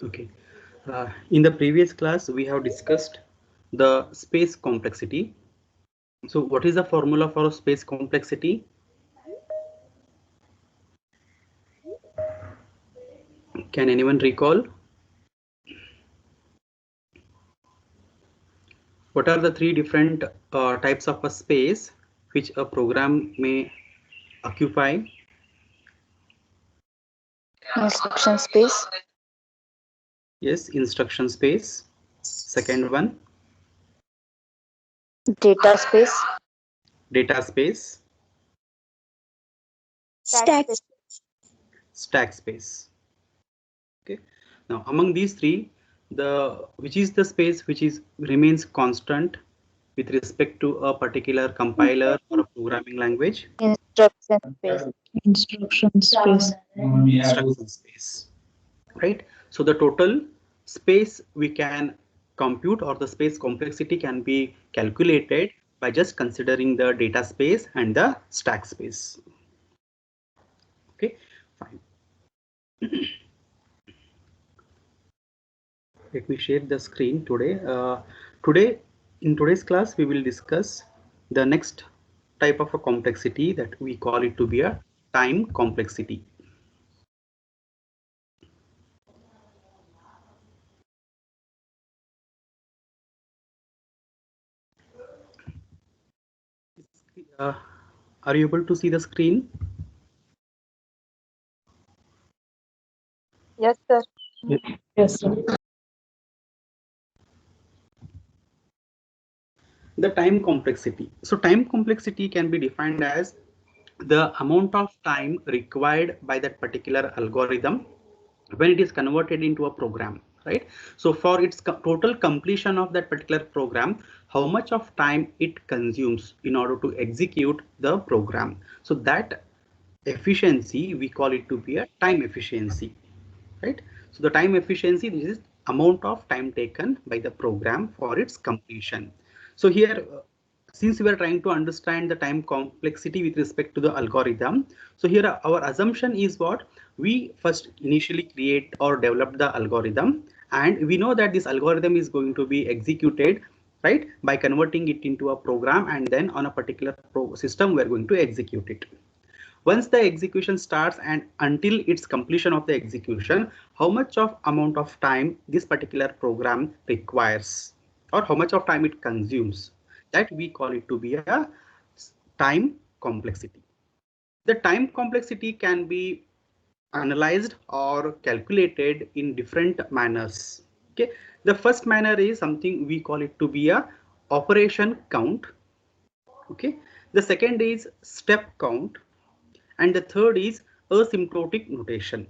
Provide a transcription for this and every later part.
Okay. In the previous class, we have discussed the space complexity. So what is the formula for space complexity? Can anyone recall? What are the three different types of a space which a program may occupy? Instruction space, Yes, instruction space. Second one, data space, data space, Stack space. stack space. Okay. Now among these three, the which is the space which is remains constant with respect to a particular compiler or a programming language? instruction space. Instruction space. Instruction space, right? So the total space we can compute, or the space complexity can be calculated by just considering the data space and the stack space. Okay, fine. Let me share the screen today. In today's class, we will discuss the next type of a complexity that we call it to be a time complexity. Uh, are you able to see the screen? Yes, sir. Yes, sir. The time complexity. So time complexity can be defined as the amount of time required by that particular algorithm when it is converted into a program, right? So for its total completion of that particular program, how much of time it consumes in order to execute the program. So that efficiency, we call it to be a time efficiency, right? So the time efficiency, this is amount of time taken by the program for its completion. So here, since we are trying to understand the time complexity with respect to the algorithm, so here our assumption is what? We first initially create or develop the algorithm, and we know that this algorithm is going to be executed, right, by converting it into a program, and then on a particular system we are going to execute it. Once the execution starts and until its completion of the execution, how much of amount of time this particular program requires, or how much of time it consumes, that we call it to be a time complexity. The time complexity can be analyzed or calculated in different manners. Okay, the first manner is something we call it to be a operation count. Okay, the second is step count, and the third is asymptotic notation.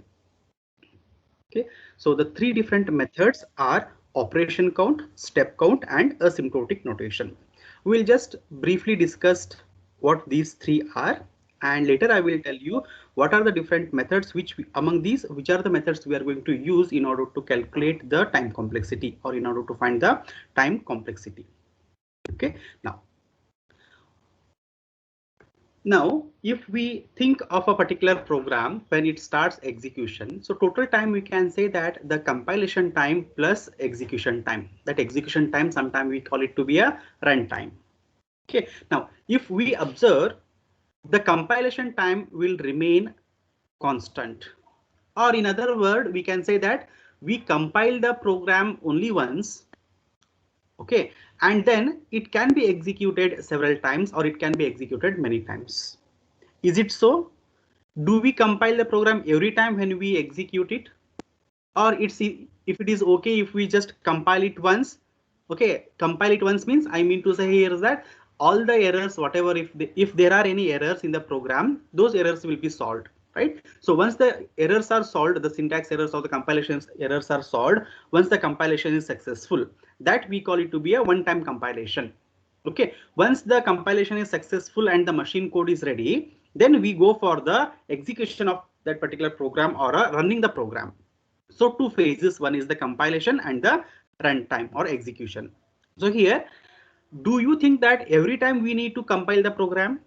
Okay, so the three different methods are operation count, step count, and asymptotic notation. We'll just briefly discuss what these three are, and later I will tell you what are the different methods, among these, which are the methods we are going to use in order to calculate the time complexity, or in order to find the time complexity. Okay, now, if we think of a particular program when it starts execution, so total time we can say that the compilation time plus execution time. That execution time, sometimes we call it to be a runtime. Okay, now if we observe, the compilation time will remain constant, or in other word, we can say that we compile the program only once. Okay, and then it can be executed several times, or it can be executed many times. Is it so? Do we compile the program every time when we execute it, or if it is okay if we just compile it once? Okay, compile it once means, I mean to say here is that all the errors, whatever, if there are any errors in the program, those errors will be solved, right? So once the errors are solved, the syntax errors or the compilation errors are solved, once the compilation is successful, that we call it to be a one-time compilation. Okay, once the compilation is successful and the machine code is ready, then we go for the execution of that particular program, or running the program. So two phases, one is the compilation and the runtime or execution. So here, do you think that every time we need to compile the program,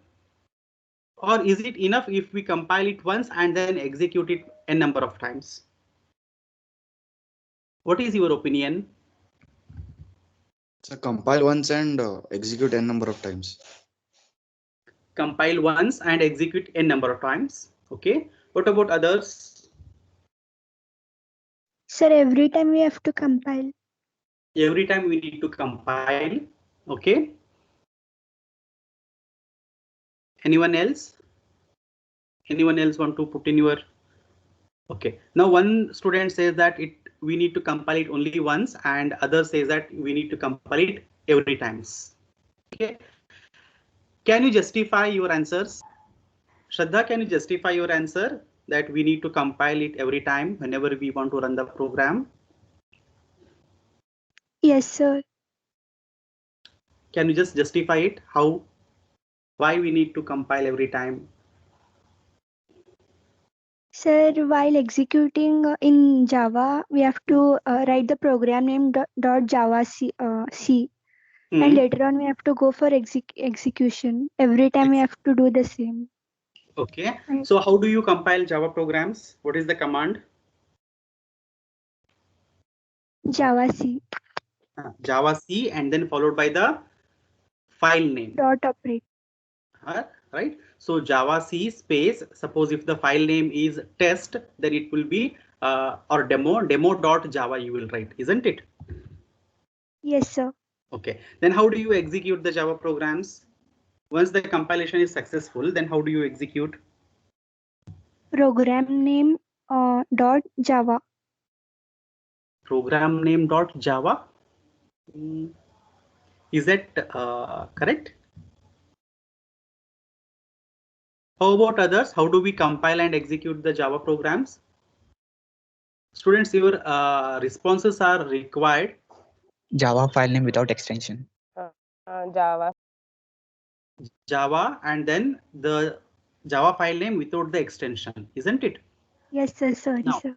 or is it enough if we compile it once and then execute it a number of times? What is your opinion? So compile once and execute n number of times. Compile once and execute n number of times. Okay. What about others? Sir, every time we have to compile. Every time we need to compile. Okay. Anyone else? Anyone else want to put in your? Okay. Now one student says that we need to compile it only once, and other says that we need to compile it every times. Okay. Can you justify your answers? Shraddha, can you justify your answer that we need to compile it every time whenever we want to run the program? Yes, sir. Can you just justify it? How? Why we need to compile every time? Sir, while executing in Java, we have to write the program name dot Java C. And later on, we have to go for execution. Every time we have to do the same. Okay. So how do you compile Java programs? What is the command? Java C. Java C and then followed by the file name. Dot operate. Right. So Java C space, suppose if the file name is test, then it will be or demo.java you will write, isn't it? Yes, sir. Okay. Then how do you execute the Java programs? Once the compilation is successful, then how do you execute? Program name dot Java. Program name dot Java. Is that correct? How about others? How do we compile and execute the Java programs? Students, your responses are required. Java file name without extension. Java and then the Java file name without the extension, isn't it? Yes, sir. Sorry, Now, sir.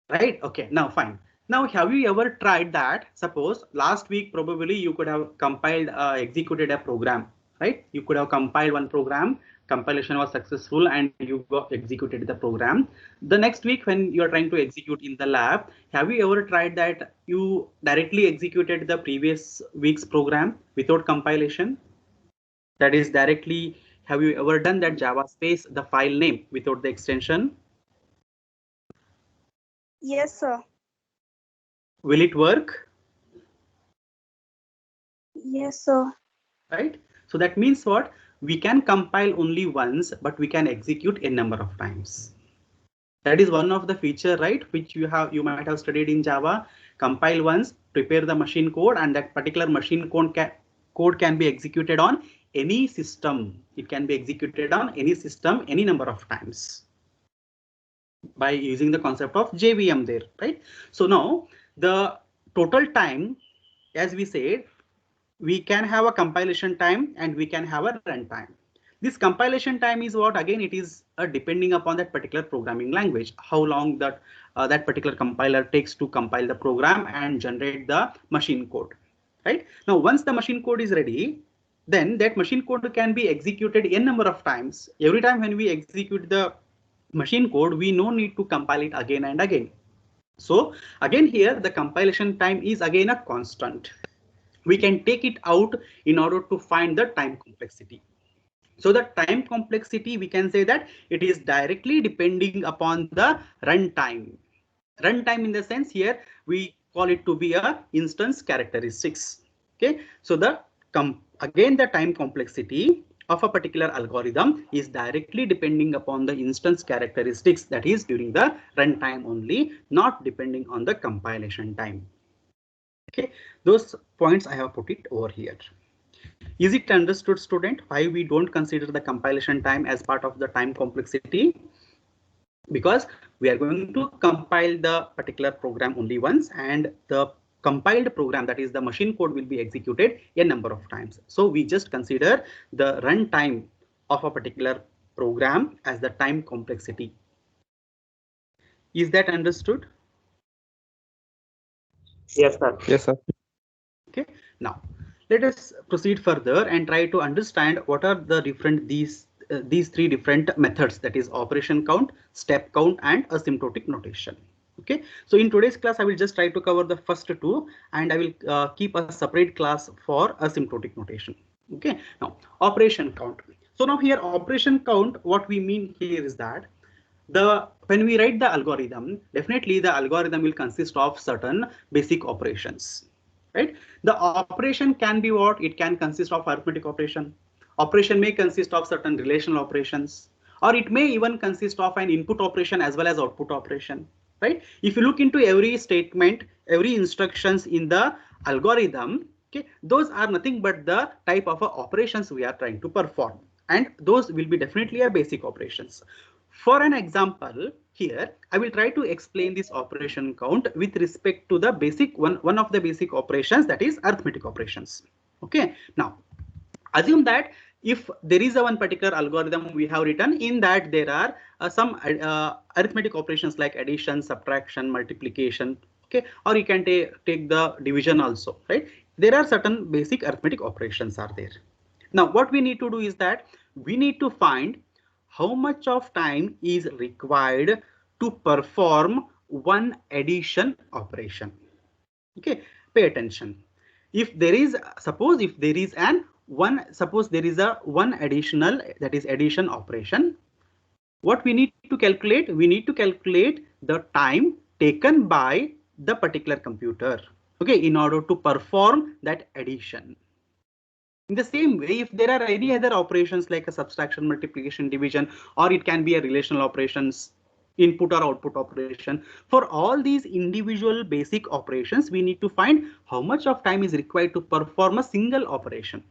right. Okay. Now, fine. Now, have you ever tried that? Suppose last week, probably you could have compiled, executed a program, right? You could have compiled one program, compilation was successful and you got executed the program. The next week when you are trying to execute in the lab, have you ever tried that you directly executed the previous week's program without compilation? That is directly, have you ever done that Java space, the file name without the extension? Yes, sir. Will it work? Yes, sir. Right. So that means what? We can compile only once, but we can execute a number of times. That is one of the feature, right? Which you might have studied in Java. Compile once, prepare the machine code, and that particular machine code can be executed on any system. It can be executed on any system, any number of times by using the concept of JVM there, right? So now the total time, as we said, we can have a compilation time and we can have a runtime. This compilation time is what? Again, it is depending upon that particular programming language, how long that that particular compiler takes to compile the program and generate the machine code. Right now, once the machine code is ready, then that machine code can be executed n number of times. Every time when we execute the machine code, we no need to compile it again and again. So again, here the compilation time is again a constant. We can take it out in order to find the time complexity. So the time complexity, we can say that it is directly depending upon the runtime. Runtime in the sense here, we call it to be a instance characteristics. Okay, so again the time complexity of a particular algorithm is directly depending upon the instance characteristics, that is during the runtime only, not depending on the compilation time. Okay, those points I have put it over here. Is it understood, student, why we don't consider the compilation time as part of the time complexity? Because we are going to compile the particular program only once, and the compiled program, that is the machine code, will be executed a number of times. So we just consider the runtime of a particular program as the time complexity. Is that understood? Yes, sir. Yes, sir. Okay, now let us proceed further and try to understand what are the different these three different methods, that is operation count, step count, and asymptotic notation. Okay, so in today's class, I will just try to cover the first two, and I will keep a separate class for asymptotic notation. Okay, now operation count. So now here operation count, what we mean here is that when we write the algorithm, definitely the algorithm will consist of certain basic operations, right? The operation can be what? It can consist of arithmetic operation. Operation may consist of certain relational operations, or it may even consist of an input operation as well as output operation, right? If you look into every statement, every instructions in the algorithm, okay, those are nothing but the type of operations we are trying to perform, and those will be definitely a basic operations. For an example, here I will try to explain this operation count with respect to the basic one of the basic operations, that is arithmetic operations. Okay, now assume that if there is a one particular algorithm we have written, in that there are some arithmetic operations like addition, subtraction, multiplication, okay, or you can take the division also, right? There are certain basic arithmetic operations are there. Now what we need to do is that we need to find how much of time is required to perform one addition operation. Okay, pay attention. If there is, suppose if there is suppose there is a one additional, that is addition operation, what we need to calculate? We need to calculate the time taken by the particular computer, okay, in order to perform that addition. In the same way, if there are any other operations like a subtraction, multiplication, division, or it can be a relational operations, input or output operation, for all these individual basic operations, we need to find how much of time is required to perform a single operation.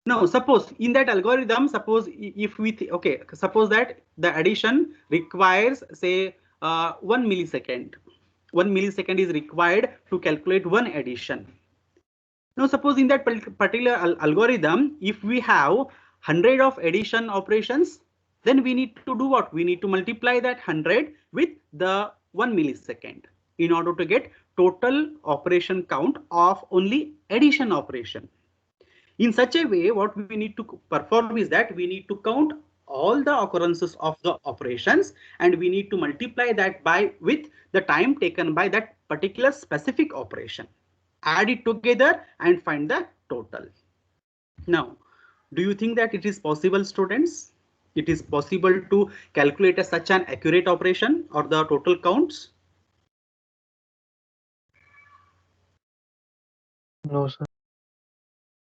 Now, suppose in that algorithm, suppose if we okay, suppose that the addition requires say 1 millisecond. 1 millisecond is required to calculate one addition. Now, suppose in that particular algorithm, if we have 100 of addition operations, then we need to do what? We need to multiply that 100 with the 1 millisecond in order to get total operation count of only addition operation. In such a way, what we need to perform is that we need to count all the occurrences of the operations, and we need to multiply that with the time taken by that particular specific operation. Add it together and find the total. Now, do you think that it is possible, students? It is possible to calculate such an accurate operation or the total counts? No, sir.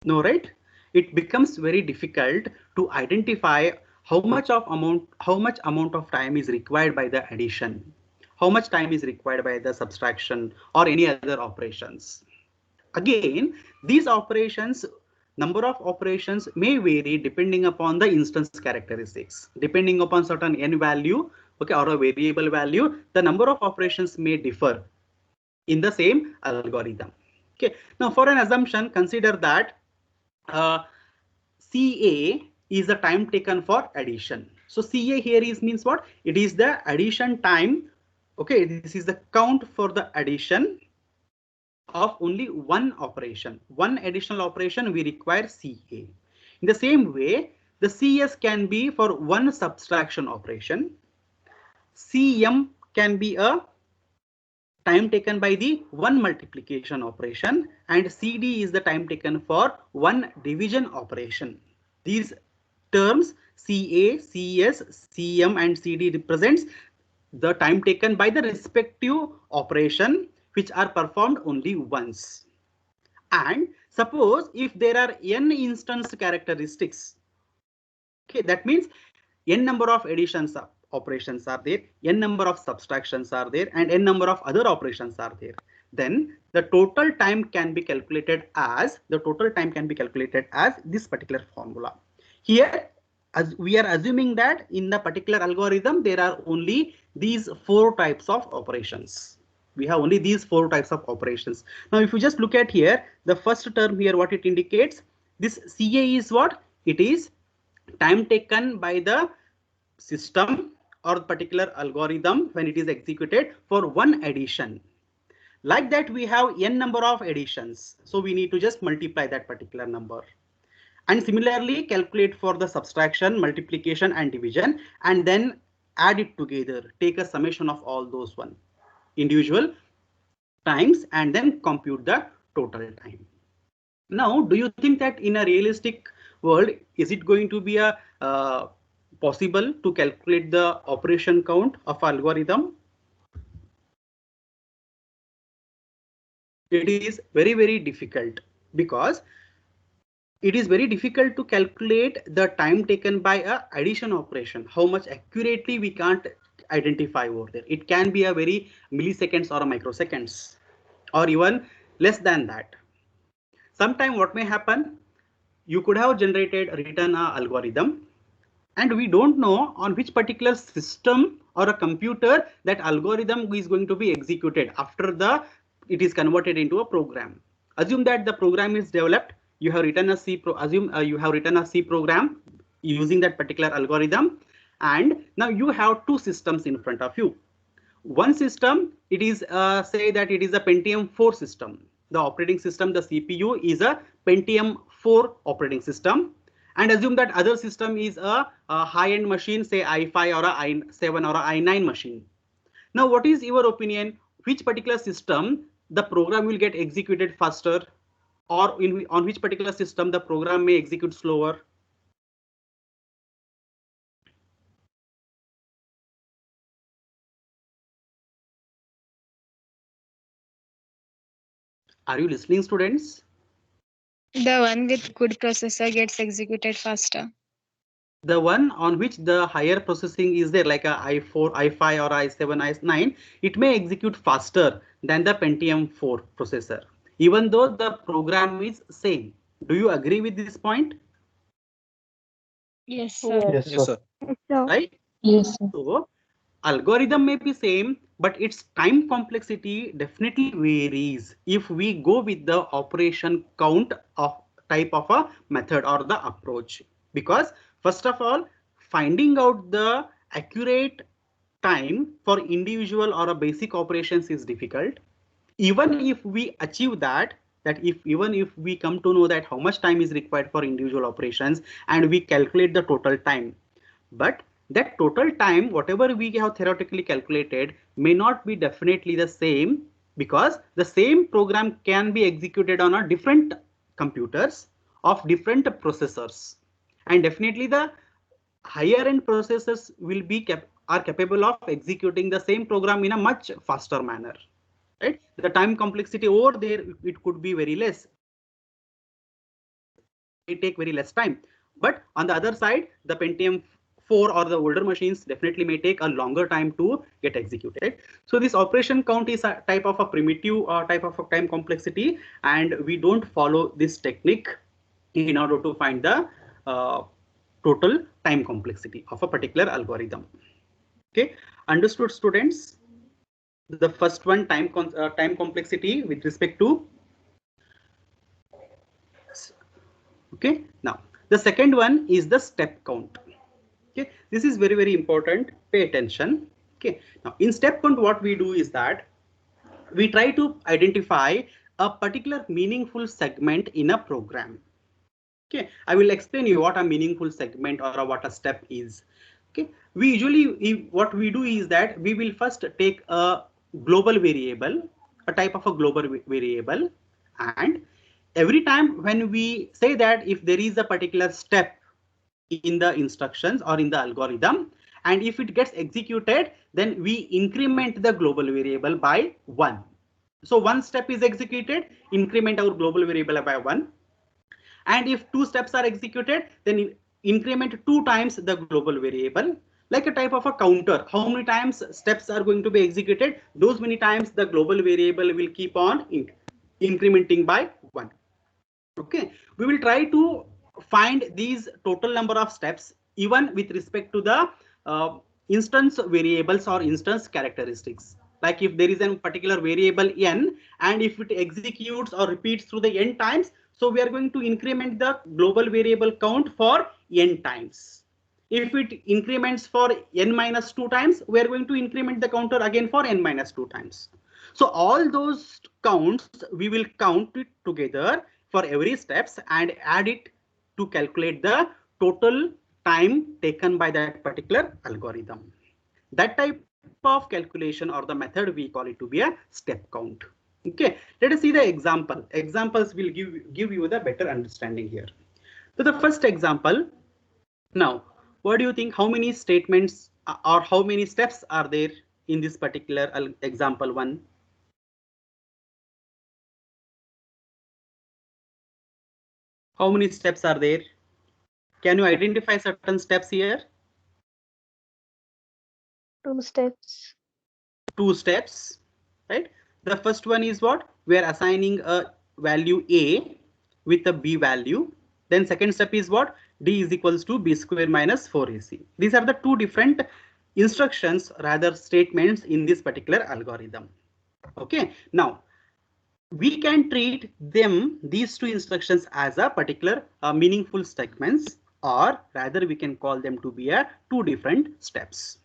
No, right? It becomes very difficult to identify how much amount of time is required by the addition, how much time is required by the subtraction or any other operations. Again, these operations, number of operations may vary depending upon the instance characteristics. Depending upon certain n value, okay, or a variable value, the number of operations may differ in the same algorithm. Okay, now for an assumption, consider that CA is the time taken for addition. So CA here means what? It is the addition time. Okay, this is the count for the addition of only one operation. One additional operation we require CA. In the same way, the CS can be for one subtraction operation. CM can be a time taken by the one multiplication operation, and CD is the time taken for one division operation. These terms CA, CS, CM and CD represents the time taken by the respective operation which are performed only once. And suppose if there are n instance characteristics, okay, that means n number of additions operations are there, n number of subtractions are there, and n number of other operations are there, then the total time can be calculated as this particular formula. Here, as we are assuming that in the particular algorithm there are only these four types of operations. We have only these four types of operations. Now, if you just look at here, the first term here, what it indicates, this CA is what? It is time taken by the system or particular algorithm when it is executed for one addition. Like that, we have n number of additions, so we need to just multiply that particular number. And similarly, calculate for the subtraction, multiplication and division, and then add it together, take a summation of all those one individual times and then compute the total time. Now, do you think that in a realistic world, is it going to be a possible to calculate the operation count of algorithm? It is very, very difficult because it is very difficult to calculate the time taken by a addition operation. How much accurately we can't identify over there. It can be a very milliseconds or a microseconds or even less than that. Sometime what may happen, you could have written a algorithm and we don't know on which particular system or a computer that algorithm is going to be executed after it is converted into a program. Assume that the program is developed, you have written a you have written a C program using that particular algorithm, and now you have two systems in front of you. One system, it is say that it is a Pentium 4 system. The operating system, the CPU is a Pentium 4 operating system, and assume that other system is a high-end machine, say i5 or a i7 or a i9 machine. Now, what is your opinion? Which particular system the program will get executed faster, or on which particular system the program may execute slower? Are you listening, students? The one with good processor gets executed faster. The one on which the higher processing is there, like a i4, i5 or i7, i9, it may execute faster than the Pentium 4 processor, even though the program is same. Do you agree with this point? Yes, sir. Yes. Yes, sir. So Right? Yes, sir. So algorithm may be same, but its time complexity definitely varies if we go with the operation count of type of a method or the approach. Because first of all, finding out the accurate time for individual or a basic operations is difficult. Even if we achieve that, even if we come to know that how much time is required for individual operations and we calculate the total time, but that total time, whatever we have theoretically calculated, may not be definitely the same, because the same program can be executed on a different computers of different processors, and definitely the higher end processors will be are capable of executing the same program in a much faster manner. Right? The time complexity over there, it could be very less. It take very less time. But on the other side, the Pentium 4 or the older machines definitely may take a longer time to get executed. So this operation count is a type of a primitive type of a time complexity, and we don't follow this technique in order to find the total time complexity of a particular algorithm. Okay, understood, students? The first one, time complexity with respect to. Okay, now the second one is the step count. Okay, this is very, very important. Pay attention. Okay, now in step count, what we do is that we try to identify a particular meaningful segment in a program. Okay, I will explain you what a meaningful segment or what a step is. Okay, we usually, what we do is that we will first take a global variable, a type of a global variable, and every time when we say that if there is a particular step in the instructions or in the algorithm, and if it gets executed, then we increment the global variable by 1. So one step is executed, increment our global variable by 1. And if two steps are executed, then increment 2 times the global variable, like a type of a counter. How many times steps are going to be executed, those many times the global variable will keep on incrementing by 1. Okay, we will try to find these total number of steps even with respect to the instance variables or instance characteristics. Like if there is a particular variable n, and if it executes or repeats through the n times, so we are going to increment the global variable count for n times. If it increments for n minus 2 times, we are going to increment the counter again for n minus 2 times. So all those counts, we will count it together for every steps and add it to calculate the total time taken by that particular algorithm. That type of calculation or the method we call it to be a step count. Okay, let us see the example. Examples will give you the better understanding here. So the first example. Now, what do you think? How many statements or how many steps are there in this particular example one? How many steps are there? Can you identify certain steps here? 2 steps. 2 steps, right? The first one is what? We are assigning a value A with a B value. Then second step is what? D is equals to B square minus 4AC. These are the two different instructions, rather statements in this particular algorithm. Okay, now we can treat these two instructions as a particular meaningful statements, or rather we can call them to be a two different steps.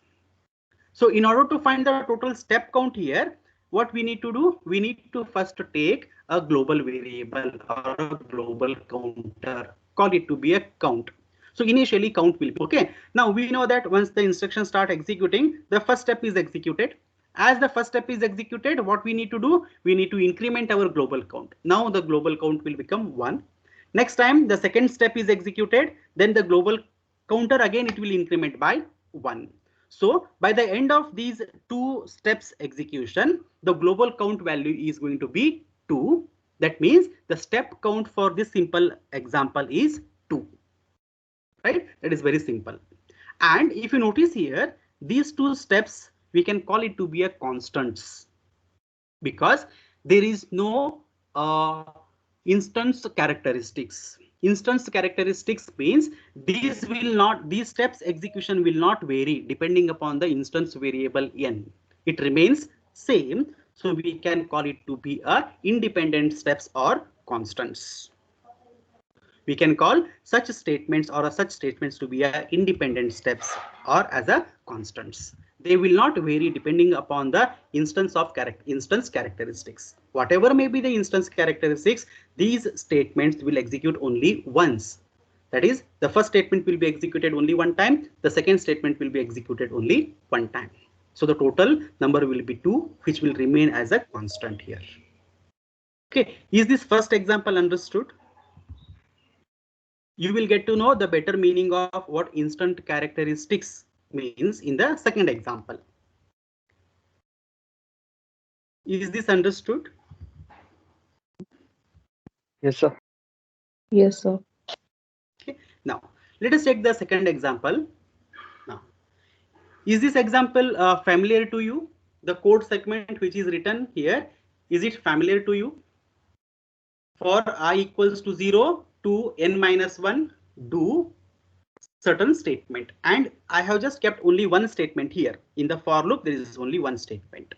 So in order to find the total step count here, what we need to do? We need to first take a global variable or a global counter, call it to be a count. So initially count will be okay. Now we know that once the instructions start executing, the first step is executed. As the first step is executed, what we need to do? We need to increment our global count. Now the global count will become 1. Next time the second step is executed, then the global counter again it will increment by 1. So by the end of these 2 steps execution, the global count value is going to be 2. That means the step count for this simple example is 2. Right? That is very simple. And if you notice here, these 2 steps, we can call it to be a constants, because there is no instance characteristics. Instance characteristics means these steps execution will not vary depending upon the instance variable n. It remains same. So we can call it to be a independent steps or constants. We can call such statements or such statements to be a independent steps or as a constants. They will not vary depending upon the instance characteristics. Whatever may be the instance characteristics, these statements will execute only once. That is, the first statement will be executed only one time. The second statement will be executed only one time. So the total number will be 2, which will remain as a constant here. Okay, is this first example understood? You will get to know the better meaning of what instant characteristics means in the second example. Is this understood? Yes, sir. Yes, sir. Okay. Now let us take the second example. Now, is this example familiar to you? The code segment which is written here, is it familiar to you? For I equals to 0 to n minus 1, do certain statement, and I have just kept only one statement here. In the for loop, there is only one statement.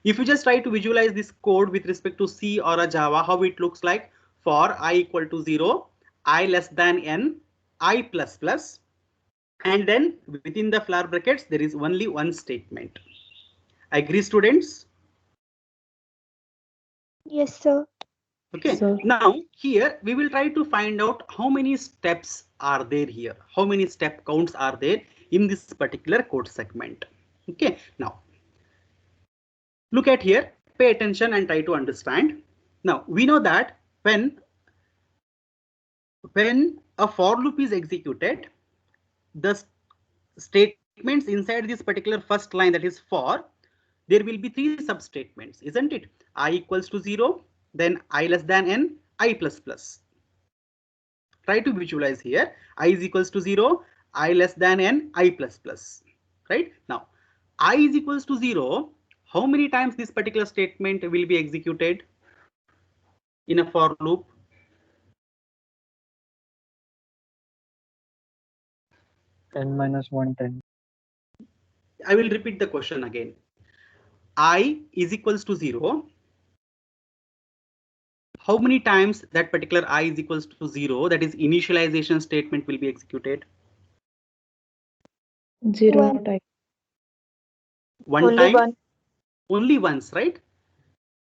If you just try to visualize this code with respect to C or a Java, how it looks like: for I equal to 0, I less than n, I plus plus, and then within the flower brackets, there is only one statement. Agree, students? Yes, sir. Okay, Sir. now here we will try to find out how many steps are there here. How many step counts are there in this particular code segment? Okay, now look at here, pay attention and try to understand. Now we know that when a for loop is executed, the statements inside this particular first line, that is for, there will be 3 substatements, isn't it? I equals to 0, then I less than n, I plus plus. Try to visualize here. I is equals to 0, I less than n, I plus plus. Right? Now, I is equals to 0. How many times this particular statement will be executed in a for loop? N minus 1, 10. I will repeat the question again. I is equals to 0. How many times that particular I is equals to 0, that is initialization statement, will be executed? 0 One. type. One Only time? one. Only once, right?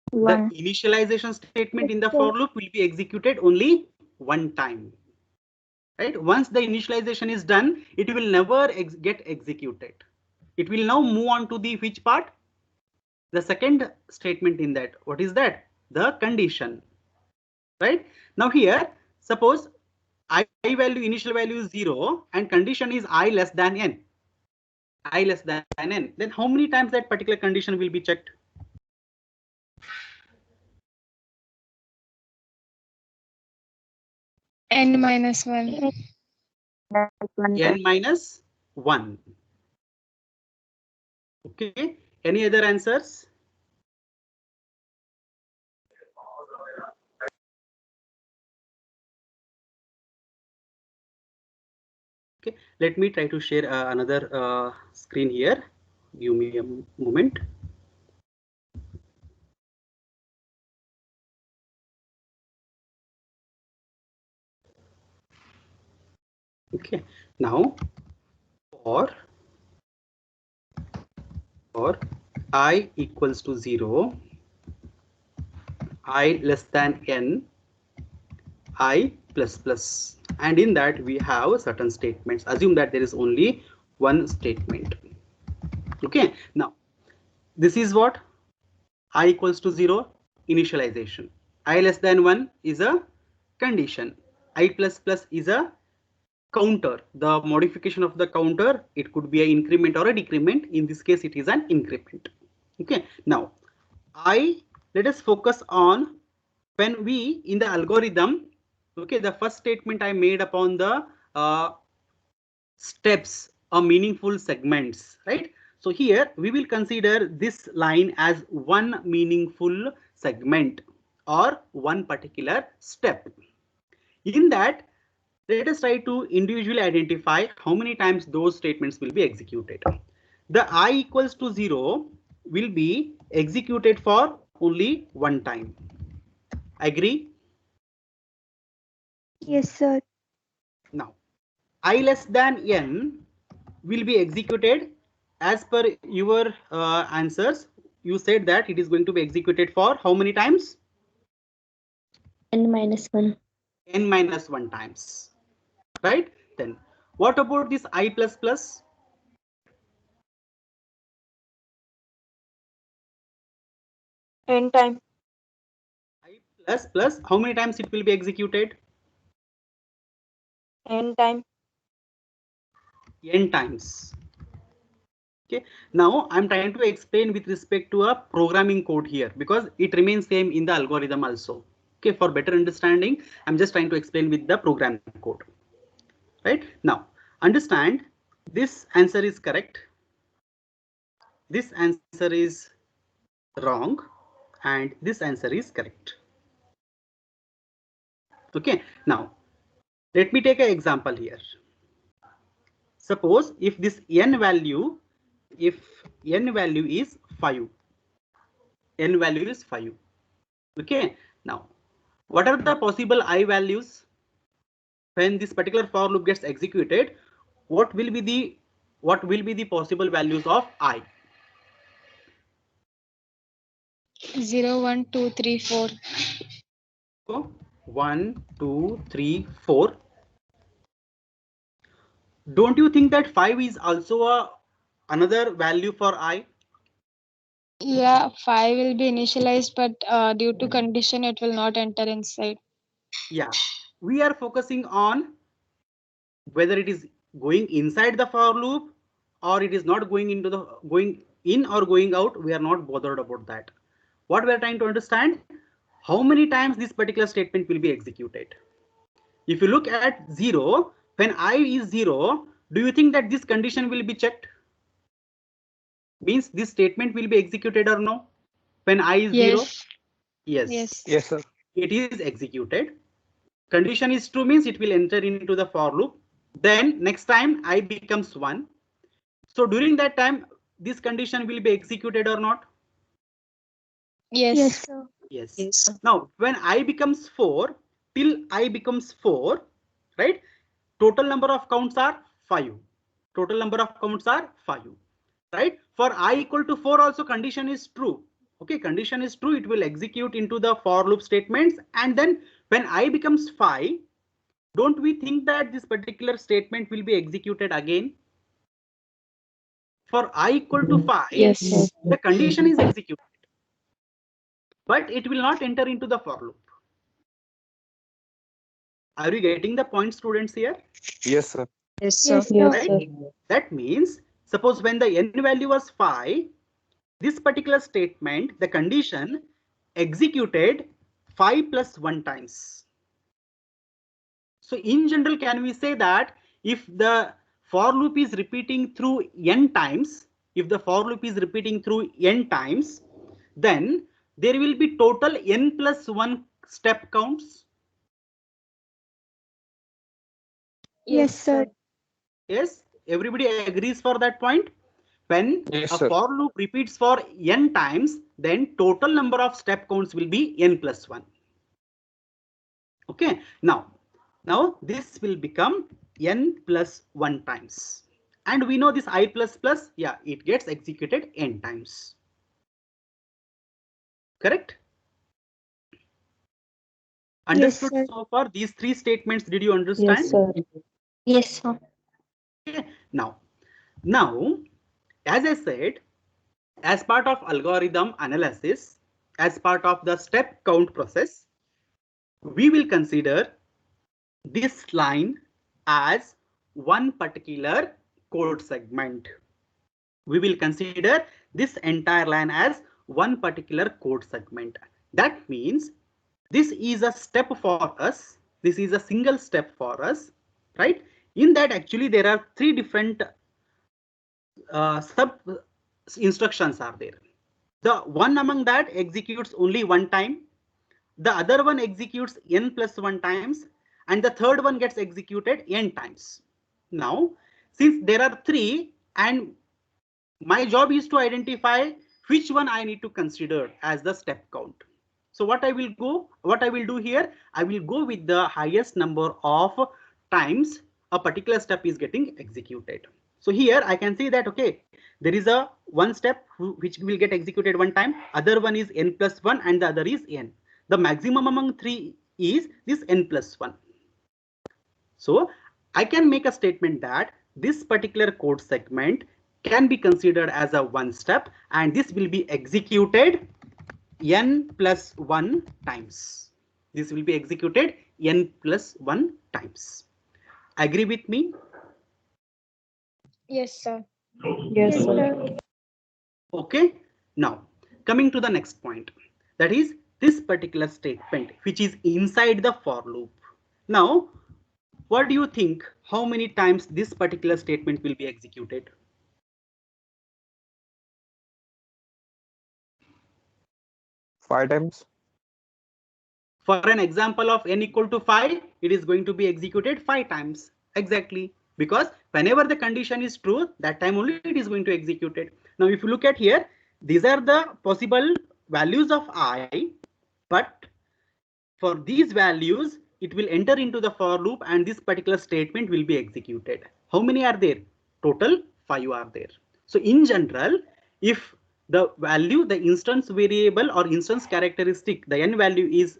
One. The initialization statement in the for loop will be executed only one time. Right? Once the initialization is done, it will never get executed. It will now move on to the which part? The second statement in that. What is that? The condition. Right? Now here, suppose I value, initial value is 0 and condition is I less than n. I less than n. Then how many times that particular condition will be checked? N minus 1. N minus 1. Okay. Any other answers? Okay. Let me try to share another screen here. Give me a moment. Okay. Now for I equals to 0, I less than n, I plus plus, and in that we have certain statements. Assume that there is only one statement. Okay, now this is what? I equals to 0, initialization. I less than 1 is a condition. I plus plus is a counter. The modification of the counter, it could be an increment or a decrement. In this case, it is an increment. Okay, now let us focus on when we in the algorithm. Okay, the first statement I made upon the steps or meaningful segments, right? So here we will consider this line as one meaningful segment or one particular step. In that, let us try to individually identify how many times those statements will be executed. The I equals to 0 will be executed for only one time. Agree? Yes, sir. Now, I less than n will be executed as per your answers. You said that it is going to be executed for how many times? N minus 1. N minus 1 times. Right? Then what about this I plus plus? N time. I plus plus, how many times it will be executed? N time. N times. Okay, now I'm trying to explain with respect to a programming code here because it remains same in the algorithm also. Okay, for better understanding, I'm just trying to explain with the program code. Right now, understand this answer is correct. This answer is wrong, and this answer is correct. Okay, now let me take an example here. Suppose if this n value, if n value is 5, n value is 5. Okay, now what are the possible I values when this particular for loop gets executed? What will be the possible values of I? 0, 1, 2, 3, 4. So 1, 2, 3, 4. Don't you think that 5 is also another value for I? Yeah, 5 will be initialized, but due to condition, it will not enter inside. Yeah, we are focusing on whether it is going inside the for loop or it is not going into the going in or going out. We are not bothered about that. What we are trying to understand, how many times this particular statement will be executed. If you look at 0, when I is 0, do you think that this condition will be checked? Means this statement will be executed or no? When I is 0? Yes. Yes. Yes, sir. It is executed. Condition is true means it will enter into the for loop. Then next time I becomes 1. So during that time, this condition will be executed or not? Yes. Yes, sir. Yes. Yes. Now, when I becomes 4, till I becomes 4, right? Total number of counts are 5. Total number of counts are 5, right? For I equal to 4 also condition is true. Okay, condition is true. It will execute into the for loop statements. And then when I becomes 5, don't we think that this particular statement will be executed again? For I equal to 5, Yes, sir. the condition is executed, but it will not enter into the for loop. Are you getting the point, students, here? Yes, sir. Yes, sir. Yes, Yes, sir. sir. Right? That means, suppose when the n value was 5, this particular statement, the condition executed 5 plus 1 times. So in general, can we say that if the for loop is repeating through n times, if the for loop is repeating through n times, then there will be total n plus 1 step counts? Yes, sir. Yes, everybody agrees for that point. When Yes, a sir. for loop repeats for n times, then total number of step counts will be n plus 1. Okay, now this will become n plus 1 times. And we know this I plus plus, yeah, it gets executed n times. Correct? Understood sir. so far? These three statements, did you Yes, understand? sir. Yes, sir. Okay. Now, as I said, as part of algorithm analysis, as part of the step count process, we will consider this line as one particular code segment. We will consider this entire line as one particular code segment. That means this is a step for us. This is a single step for us, right? In that, actually, there are three different sub instructions are there. The one among that executes only one time. The other one executes n plus 1 times, and the third one gets executed n times. Now, since there are three, and my job is to identify which one I need to consider as the step count. So what I will do here, I will go with the highest number of times a particular step is getting executed. So here I can see that, okay, there is a one step which will get executed one time, other one is n plus 1, and the other is n. The maximum among three is this n plus 1. So I can make a statement that this particular code segment can be considered as a one step, and this will be executed n plus 1 times. This will be executed n plus 1 times. Agree with me? Yes, sir. Yes, Yes, sir. sir. Okay. Now coming to the next point, that is this particular statement which is inside the for loop. Now, what do you think? How many times this particular statement will be executed? 5 times. For an example of n equal to 5, it is going to be executed 5 times. Exactly. Because whenever the condition is true, that time only it is going to execute it. Now, if you look at here, these are the possible values of I, but for these values, it will enter into the for loop and this particular statement will be executed. How many are there? Total 5 are there. So in general, if the value, the instance variable or instance characteristic, the n value is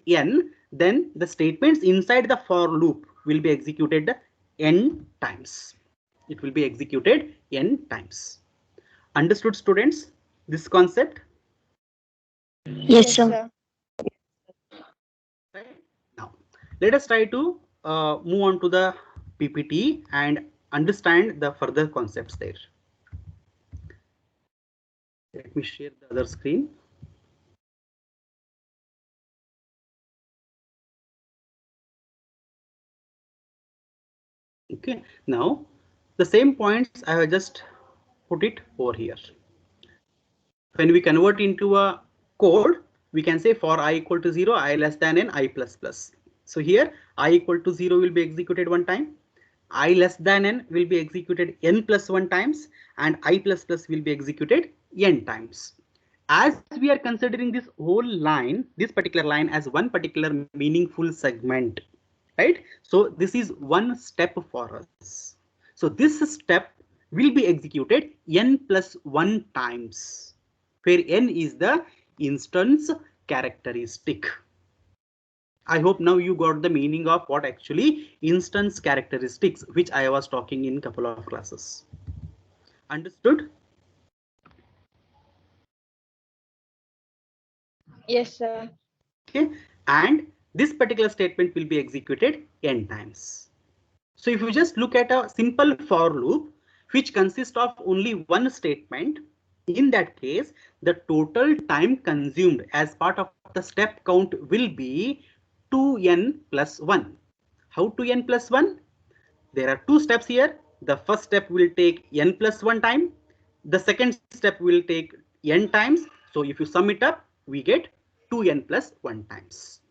n, then the statements inside the for loop will be executed n times. It will be executed n times. Understood, students, this concept? Yes, sir. Right. Now, let us try to move on to the PPT and understand the further concepts there. Let me share the other screen. Okay, now the same points I have just put it over here. When we convert into a code, we can say for I equal to 0, I less than n, I plus plus. So here I equal to 0 will be executed one time, I less than n will be executed n plus 1 times, and I plus plus will be executed n times. As we are considering this whole line, this particular line as one particular meaningful segment, right? So this is one step for us. So this step will be executed n plus 1 times, where n is the instance characteristic. I hope now you got the meaning of what actually instance characteristics, which I was talking in couple of classes. Understood? Yes, sir. Okay, and this particular statement will be executed n times. So if you just look at a simple for loop which consists of only one statement, in that case the total time consumed as part of the step count will be 2n plus 1. How 2n plus 1? There are two steps here. The first step will take n plus 1 time. The second step will take n times. So if you sum it up, we get 2n plus 1 times.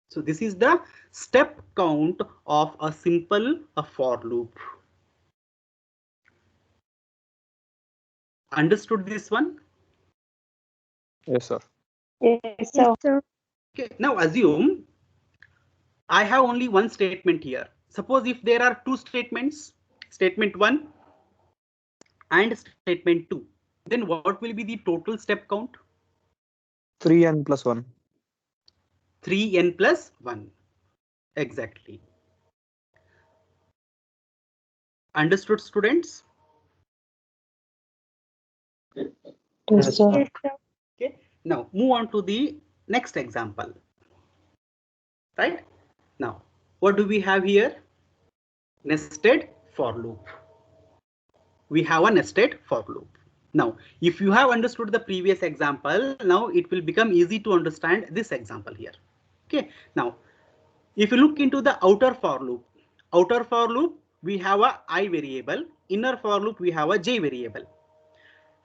So this is the step count of a simple for loop. Understood this one? Yes, sir. Yes, Yes, sir. sir. Okay, now assume I have only one statement here. Suppose if there are two statements, statement 1 and statement 2, then what will be the total step count? 3n plus 1. 3n plus 1. Exactly. Understood, students? Yes, sir. Yes, sir. Okay, now move on to the next example. Right? Now, what do we have here? Nested for loop. We have a nested for loop. Now, if you have understood the previous example, now it will become easy to understand this example here. Okay, now if you look into the outer for loop, we have a I variable. Inner for loop, we have a j variable.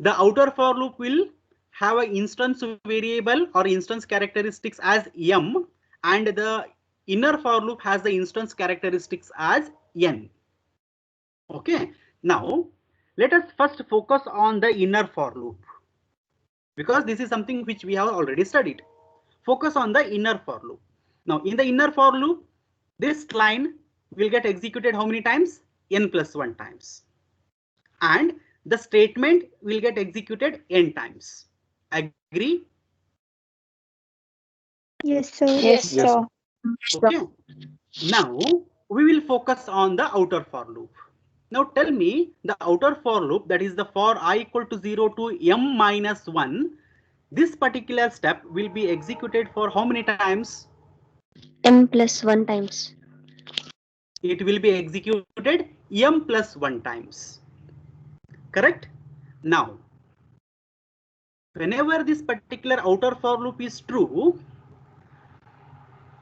The outer for loop will have an instance variable or instance characteristics as m, and the inner for loop has the instance characteristics as n. Okay, now let us first focus on the inner for loop, because this is something which we have already studied. Focus on the inner for loop. Now in the inner for loop, this line will get executed how many times? N plus 1 times. And the statement will get executed n times. Agree? Yes, sir. Yes, Yes, sir. Okay. Now we will focus on the outer for loop. Now tell me the outer for loop, that is the for I equal to 0 to m minus 1. This particular step will be executed for how many times? M plus 1 times. It will be executed m plus 1 times. Correct? Now, whenever this particular outer for loop is true,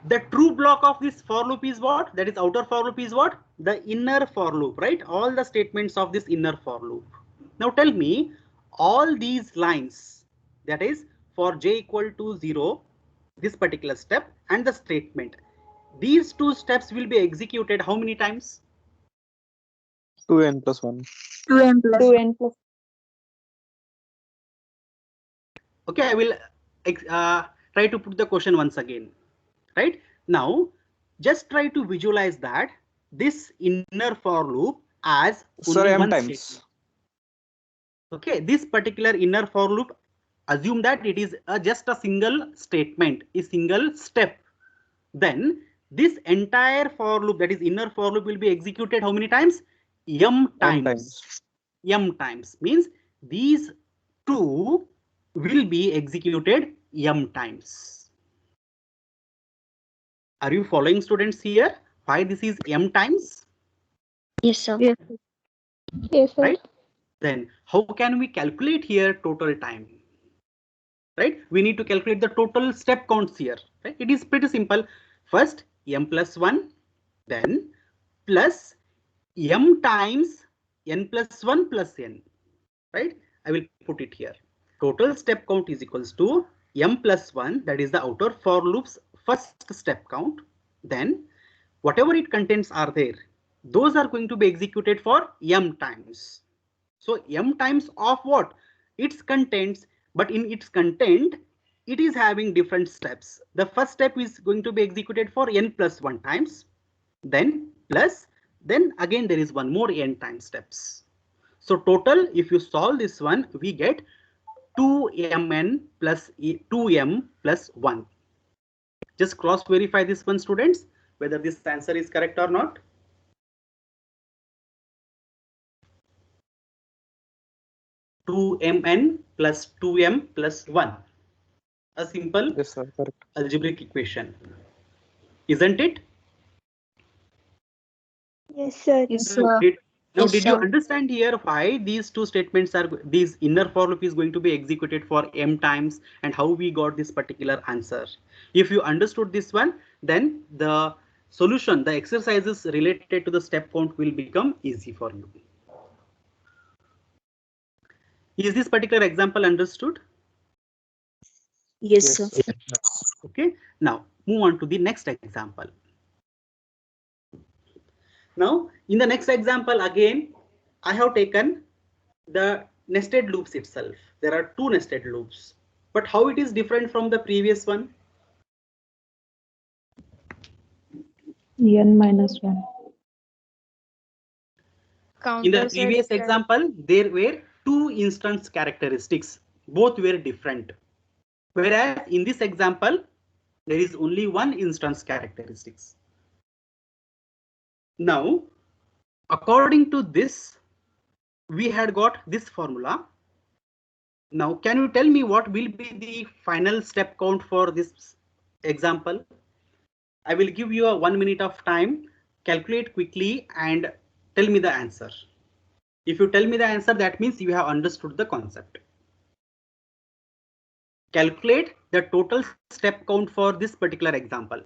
the true block of this for loop is what? That is outer for loop is what? The inner for loop, right? All the statements of this inner for loop. Now tell me all these lines, that is for j equal to 0, this particular step and the statement, these two steps will be executed how many times? 2n plus 1. 2n plus. Okay, I will try to put the question once again. Right now, just try to visualize that this inner for loop as Sir, only m one times. statement. Okay, this particular inner for loop, assume that it is just a single statement, a single step. Then this entire for loop, that is inner for loop, will be executed how many times? M times. M times means these two will be executed m times. Are you following, students, here? Why this is m times? Yes, sir. Yes. Yes, sir. Right? Then how can we calculate here total time? Right? We need to calculate the total step counts here. Right? It is pretty simple. First m plus 1, then plus m times n plus 1 plus n. Right? I will put it here. Total step count is equals to m plus 1, that is the outer for loop's first step count. Then whatever it contains are there, those are going to be executed for m times. So m times of what? Its contents, but in its content, it is having different steps. The first step is going to be executed for n plus 1 times, then plus, then again there is one more n time steps. So total, if you solve this one, we get 2mn plus 2m plus 1. Just cross verify this one, students, whether this answer is correct or not. 2mn plus 2m plus 1. A simple Yes, sir. Correct. algebraic equation, isn't it? Yes, sir. Yes, Now, sir. did you sir. understand here why these two statements are, these inner for loop is going to be executed for m times and how we got this particular answer? If you understood this one, then the solution, the exercises related to the step count will become easy for you. Is this particular example understood? Yes, Yes, sir. sir. Okay, now move on to the next example. Now, in the next example, again, I have taken the nested loops itself. There are two nested loops, but how it is different from the previous one? n minus 1. In the Counters are previous different. example, there were two instance characteristics. Both were different. Whereas in this example, there is only one instance characteristics. Now, according to this, we had got this formula. Now, can you tell me what will be the final step count for this example? I will give you a 1 minute of time. Calculate quickly and tell me the answer. If you tell me the answer, that means you have understood the concept. Calculate the total step count for this particular example.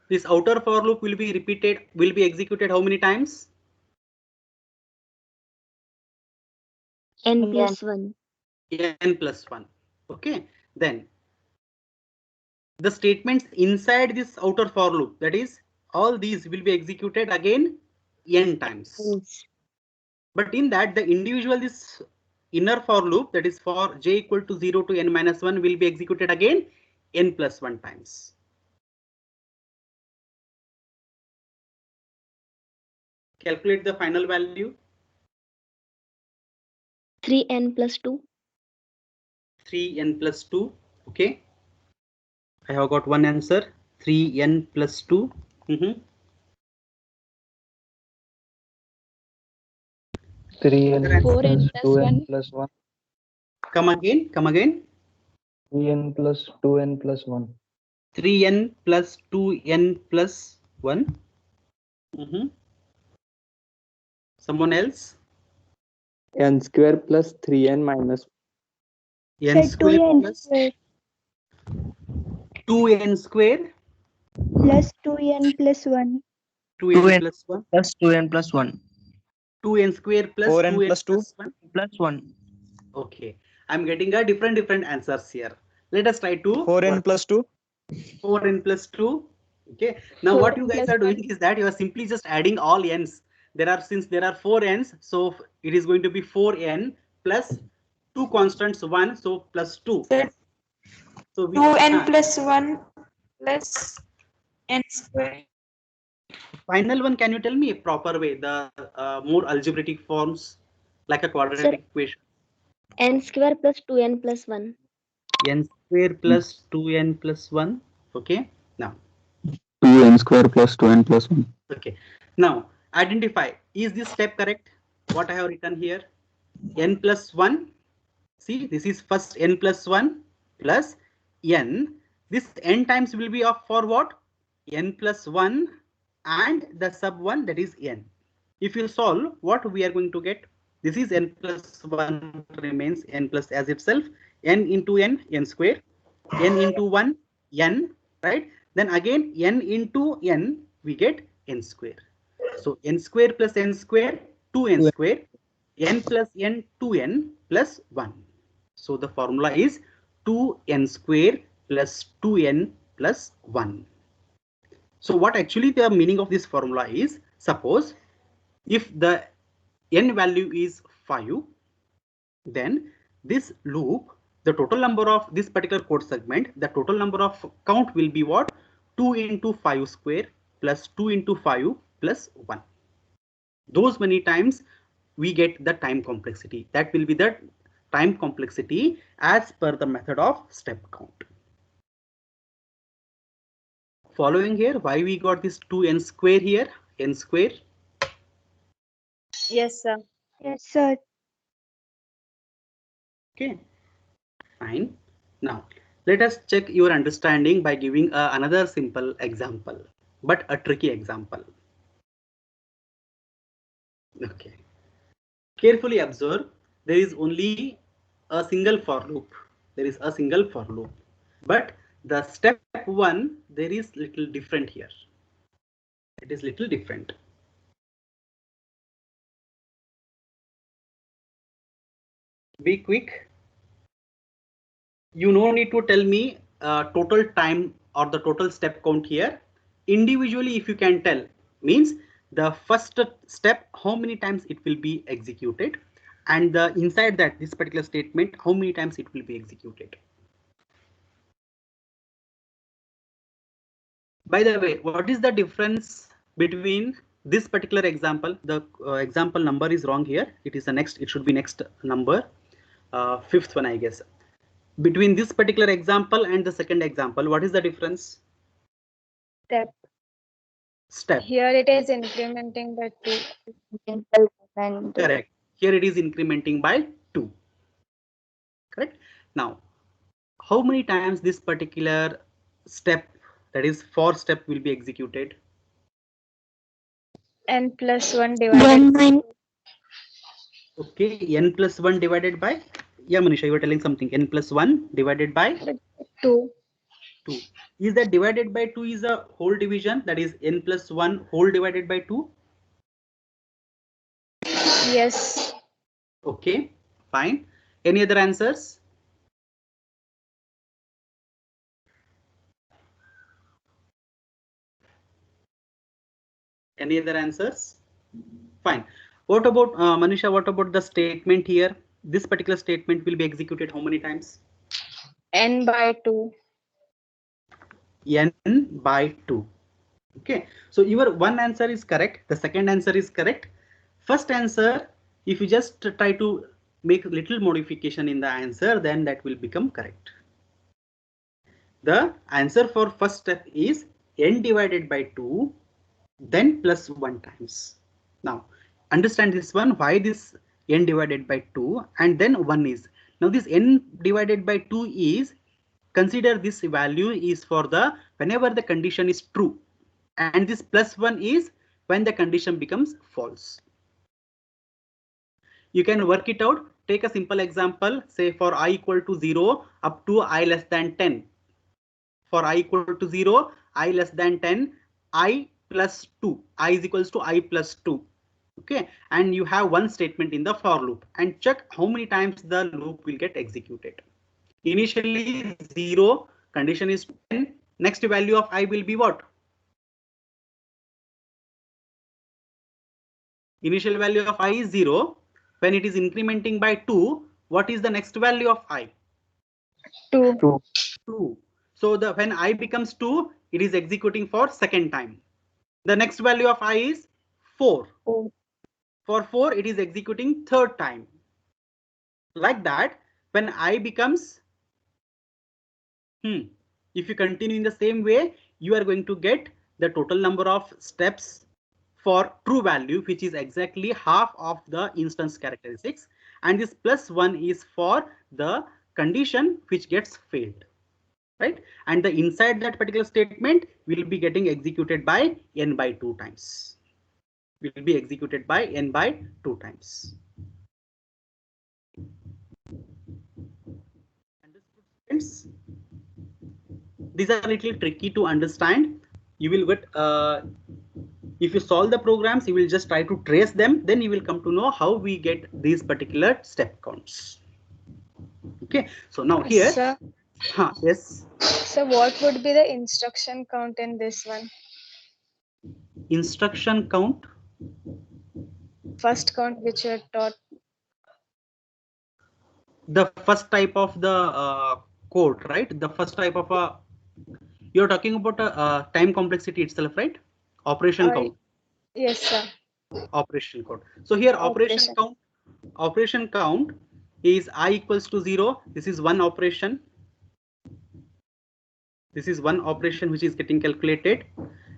This outer for loop will be repeated, will be executed how many times? N plus 1. N plus 1. Okay, then the statements inside this outer for loop, that is, all these will be executed again n times. Yes. But in that, the individual this inner for loop, that is for j equal to 0 to n minus 1, will be executed again n plus 1 times. Calculate the final value. 3n plus 2. 3n plus 2. Okay, I have got one answer. 3n plus 2. 3n 4n plus plus 2n 1. plus 1. Come again. Come again. 3n plus 2n plus 1. 3n plus 2n plus 1. Someone else? N square plus 3n minus N Sir, square 2n plus square 2n square. plus 2n plus 1. 2n plus 1. Plus 2n plus 1. 2n square plus 4n 2n plus 2. plus 1. Plus 1. Okay, I'm getting a different answers here. Let us try to 4n work. plus 2. 4n plus 2. Okay, now what you 4n guys plus are doing 1. is that you are simply just adding all n's. Since there are 4 n's, so it is going to be 4n plus 2 constants 1, so plus 2. Sir, So 2n plus 1 plus n square. final one, can you tell me a proper way, the more algebraic forms like a quadratic equation? N square plus 2n plus 1. N square plus 2n plus 1. Okay, now 2n square plus 2n plus 1. okay, now identify, is this step correct? What I have written here, n plus 1. See, this is first n plus 1 plus n. This n times will be of for what? N plus 1 and the sub 1, that is n. If you solve, what we are going to get? This is n plus 1 remains n plus as itself. N into n, n square. N into 1, n, right? Then again n into n, we get n square. So n square plus n square, 2n square. N plus n, 2n plus 1. So the formula is 2n square plus 2n plus 1. So what actually the meaning of this formula is, suppose if the n value is 5, then this loop, the total number of this particular code segment, the total number of count will be what? 2 into 5 square plus 2 into 5 plus 1. Those many times we get the time complexity. That will be the time complexity as per the method of step count. following here? Why we got this 2n square here? N square. Yes, sir. Yes, sir. Okay, fine. Now let us check your understanding by giving another simple example, but a tricky example. Okay, carefully observe. There is only a single for loop. There is a single for loop, but the step 1 there is little different here. It is little different. Be quick. You no need to tell me total time or the total step count here. Individually, if you can tell, means the first step, how many times it will be executed, and the inside that this particular statement, how many times it will be executed. By the way, what is the difference between this particular example? The example number is wrong here. It is the next. It should be next number, fifth one, I guess. Between this particular example and the second example, what is the difference? Step. Here it is incrementing by 2. Correct. Here it is incrementing by 2. Correct. Now, how many times this particular step, that is for step, will be executed? N plus 1 divided by Okay, n plus 1 divided by, yeah, Manisha, you were telling something. N plus 1 divided by 2. 2. Is that divided by 2 is a whole division, that is n plus 1 whole divided by 2? Yes. Okay, fine. Any other answers? Any other answers? Fine. What about Manisha? What about the statement here? This particular statement will be executed how many times? N by 2. N by 2. Okay, so your one answer is correct. The second answer is correct. First answer, if you just try to make a little modification in the answer, then that will become correct. The answer for first step is n divided by 2, then plus 1 times. Now, understand this one, why this n divided by 2 and then 1 is. Now this n divided by 2 is, consider this value is for the whenever the condition is true, and this plus 1 is when the condition becomes false. You can work it out. Take a simple example, say for I equal to 0 up to I less than 10. For I equal to 0, I less than 10, I plus 2, I is equals to I plus 2. Okay, and you have one statement in the for loop and check how many times the loop will get executed. Initially 0, condition is 10, next value of I will be what? Initial value of I is 0. When it is incrementing by 2, what is the next value of I? 2. 2. So the when I becomes 2, it is executing for second time. The next value of I is 4. For 4, it is executing third time. Like that, when I becomes, if you continue in the same way, you are going to get the total number of steps for true value, which is exactly half of the instance characteristics. And this plus 1 is for the condition which gets failed. Right, and the inside that particular statement will be getting executed by n by 2 times. Will be executed by n by 2 times. Understood, students? These are a little tricky to understand. You will get if you solve the programs, you will just try to trace them. Then you will come to know how we get these particular step counts. Okay, so now here. Sir, yes. So what would be the instruction count in this one? Instruction count? First count which you had taught. The first type of the code, right? The first type of a, you're talking about a time complexity itself, right? Operation count. Yes, sir. Operation code. So here operation count is I equals to 0. This is one operation. This is one operation which is getting calculated.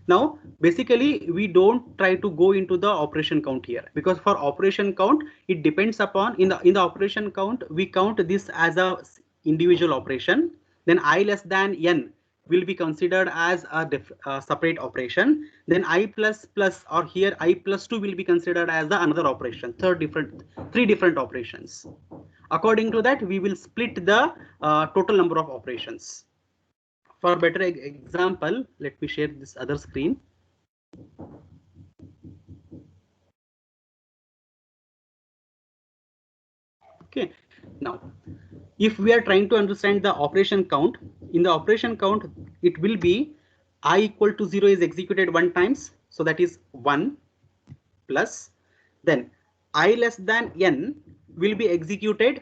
Now, basically, we don't try to go into the operation count here, because for operation count, it depends upon in the operation count, we count this as a individual operation. Then I less than n will be considered as a separate operation. Then I plus plus, or here I plus 2 will be considered as the another operation. Three different operations. According to that, we will split the total number of operations. For better example, let me share this other screen. Okay, now if we are trying to understand the operation count, in the operation count, it will be I equal to 0 is executed 1 times, so that is 1 plus, then I less than n will be executed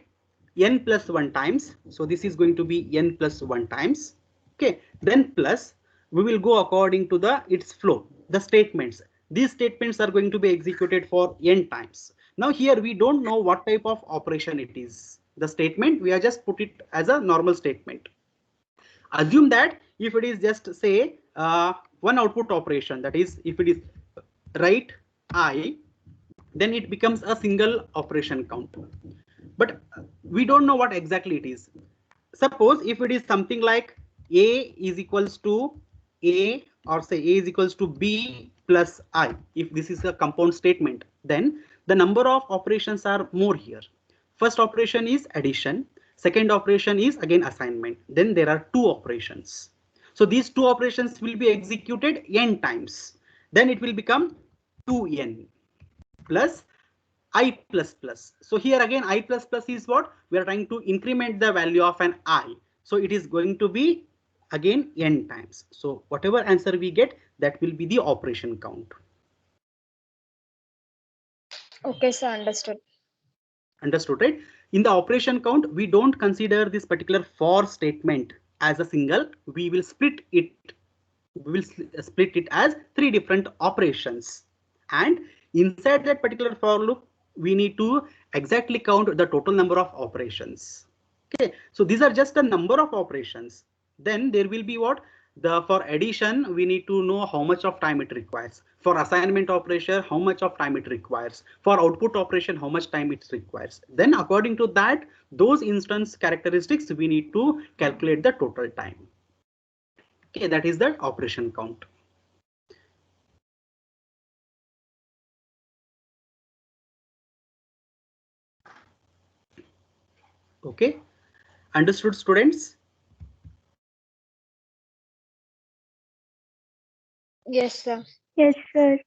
n plus 1 times, so this is going to be n plus 1 times. Okay, then plus, we will go according to its flow, the statements. These statements are going to be executed for n times. Now here we don't know what type of operation it is. The statement, we are just put it as a normal statement. Assume that if it is just say one output operation, that is if it is write I, then it becomes a single operation count. But we don't know what exactly it is. Suppose if it is something like A is equals to A, or say A is equals to B plus I, if this is a compound statement, then the number of operations are more here. First operation is addition. Second operation is again assignment. Then there are 2 operations. So these 2 operations will be executed n times. Then it will become 2n plus I plus plus. So here again I plus plus is what? We are trying to increment the value of an I. So it is going to be again n times. So whatever answer we get, that will be the operation count. Okay, sir, understood. Understood, right? In the operation count, we don't consider this particular for statement as a single. We will split it. We will split it as 3 different operations. And inside that particular for loop, we need to exactly count the total number of operations. Okay, so these are just a number of operations. Then there will be what? For addition, we need to know how much of time it requires. For assignment operation, how much of time it requires. For output operation, how much time it requires. Then according to that, those instance characteristics, we need to calculate the total time. Okay, that is the operation count. Okay, understood, students? Yes, sir. Yes, sir.